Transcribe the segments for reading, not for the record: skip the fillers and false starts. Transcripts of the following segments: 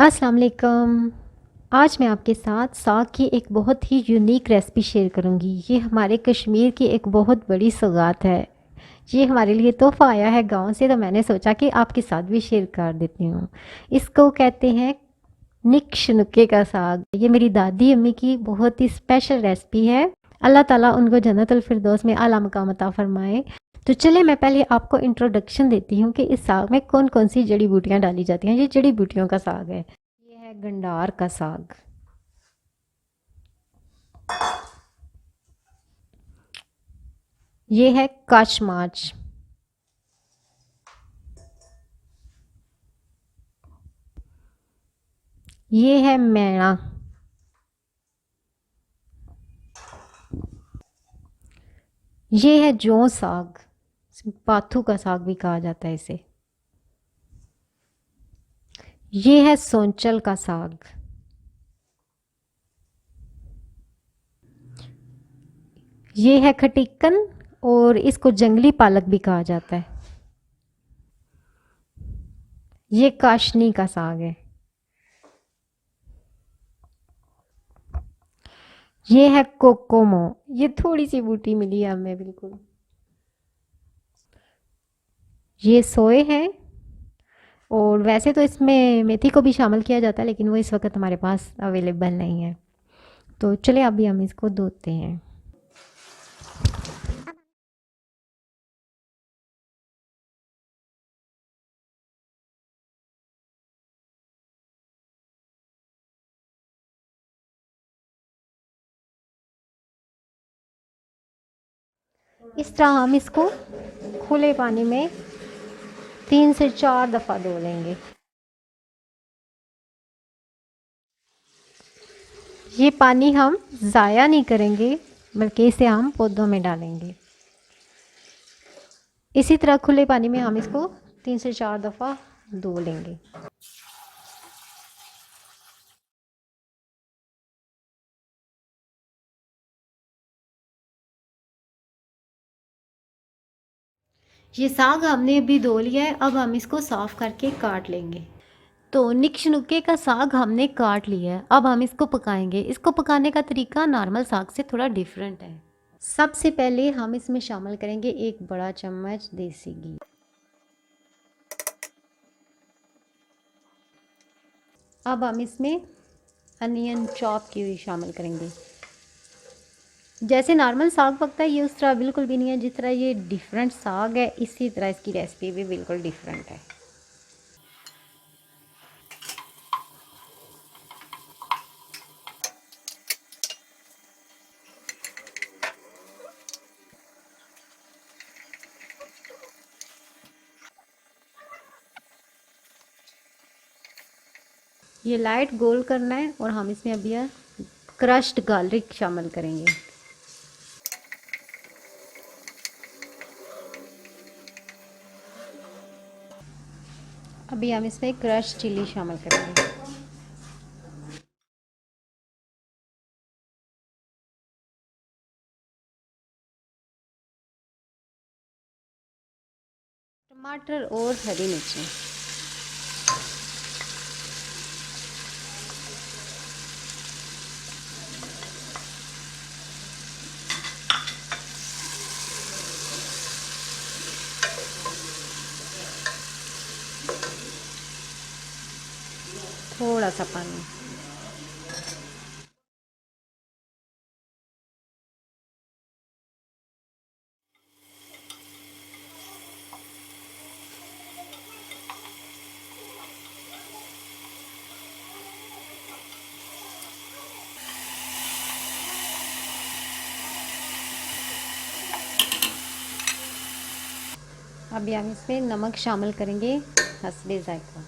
अस्सलाम वालेकुम। आज मैं आपके साथ साग की एक बहुत ही यूनिक रेसिपी शेयर करूंगी। ये हमारे कश्मीर की एक बहुत बड़ी सौगात है। ये हमारे लिए तोहफ़ा आया है गांव से, तो मैंने सोचा कि आपके साथ भी शेयर कर देती हूँ। इसको कहते हैं निक का साग। ये मेरी दादी अम्मी की बहुत ही स्पेशल रेसिपी है। अल्लाह ताला उनको जन्नतुल फिरदौस में आला मकाम अता फरमाए। तो चलिए मैं पहले आपको इंट्रोडक्शन देती हूँ कि इस साग में कौन कौन सी जड़ी बूटियाँ डाली जाती हैं। ये जड़ी बूटियों का साग है। ये है गंडार का साग। ये है काच माच। ये है मैणा। ये है जौ साग। पाथू का साग भी कहा जाता है इसे। ये है सोंचल का साग। ये है खटीकन, और इसको जंगली पालक भी कहा जाता है। ये काशनी का साग है। ये है कोकोमो। ये थोड़ी सी बूटी मिली है हमें बिल्कुल। ये सोए हैं, और वैसे तो इसमें मेथी को भी शामिल किया जाता है, लेकिन वो इस वक्त हमारे पास अवेलेबल नहीं है। तो चलिए अभी हम इसको धोते हैं। इस तरह हम इसको खुले पानी में 3 से 4 दफ़ा धो लेंगे। ये पानी हम ज़ाया नहीं करेंगे, बल्कि इसे हम पौधों में डालेंगे। इसी तरह खुले पानी में हम इसको 3 से 4 दफ़ा धो लेंगे। ये साग हमने अभी धो लिया है। अब हम इसको साफ़ करके काट लेंगे। तो निक का साग हमने काट लिया है। अब हम इसको पकाएंगे। इसको पकाने का तरीका नॉर्मल साग से थोड़ा डिफरेंट है। सबसे पहले हम इसमें शामिल करेंगे 1 बड़ा चम्मच देसी घी। अब हम इसमें अनियन चॉप की हुई शामिल करेंगे। जैसे नॉर्मल साग पकता है ये उस तरह बिल्कुल भी नहीं है। जिस तरह ये डिफरेंट साग है, इसी तरह इसकी रेसिपी भी बिल्कुल डिफरेंट है। ये लाइट गोल करना है, और हम इसमें अभी क्रश्ड गार्लिक शामिल करेंगे। अभी हम इसमें क्रश चिली शामिल करेंगे। टमाटर और हरी मिर्ची। थोड़ा सा पानी। अभी हम इसमें नमक शामिल करेंगे हस्बे जायका।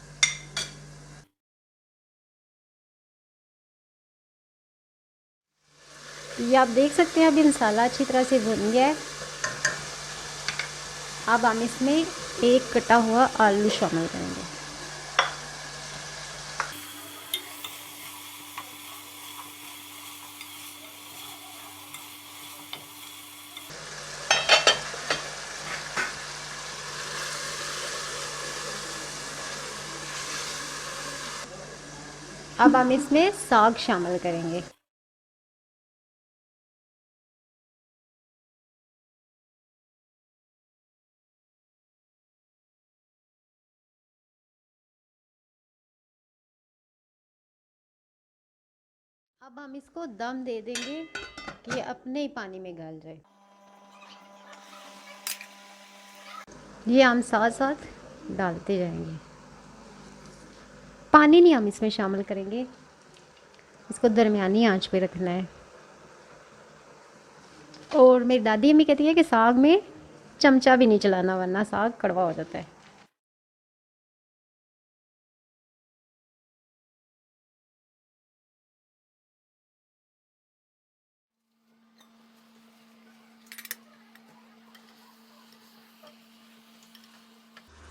ये आप देख सकते हैं अभी मसाला अच्छी तरह से भुन गया है। अब हम इसमें एक कटा हुआ आलू शामिल करेंगे। अब हम इसमें साग शामिल करेंगे। अब हम इसको दम दे देंगे कि ये अपने ही पानी में गल जाए। ये हम साथ साथ डालते जाएंगे। पानी नहीं हम इसमें शामिल करेंगे, इसको दरमियानी आंच पे रखना है। और मेरी दादी अम्मी कहती है कि साग में चमचा भी नहीं चलाना वरना साग कड़वा हो जाता है।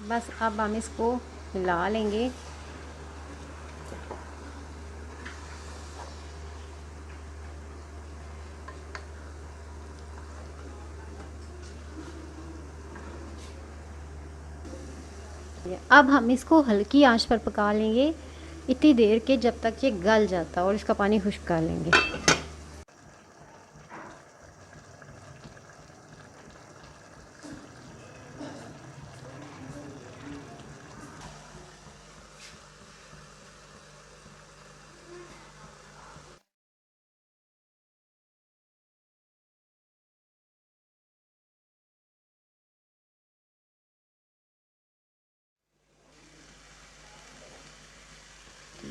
बस अब हम इसको हिला लेंगे। अब हम इसको हल्की आंच पर पका लेंगे इतनी देर के जब तक ये गल जाता है और इसका पानी खुश्क कर लेंगे।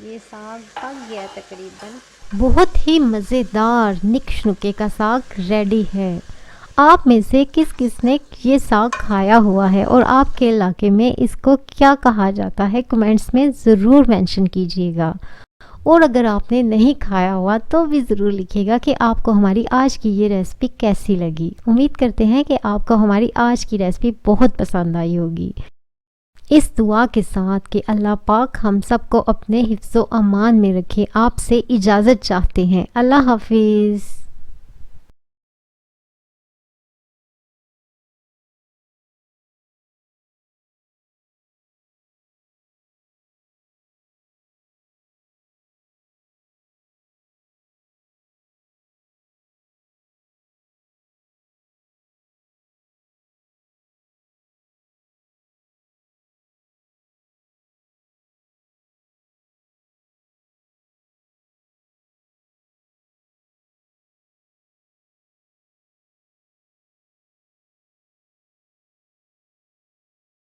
ये साग पक गया तकरीबन। बहुत ही मज़ेदार निक का साग रेडी है। आप में से किस किस ने ये साग खाया हुआ है और आपके इलाके में इसको क्या कहा जाता है कमेंट्स में ज़रूर मेंशन कीजिएगा। और अगर आपने नहीं खाया हुआ तो भी ज़रूर लिखिएगा कि आपको हमारी आज की ये रेसिपी कैसी लगी। उम्मीद करते हैं कि आपको हमारी आज की रेसिपी बहुत पसंद आई होगी। इस दुआ के साथ कि अल्लाह पाक हम सबको अपने हिफ्ज़ो अमान में रखे, आपसे इजाज़त चाहते हैं। अल्लाह हाफिज़।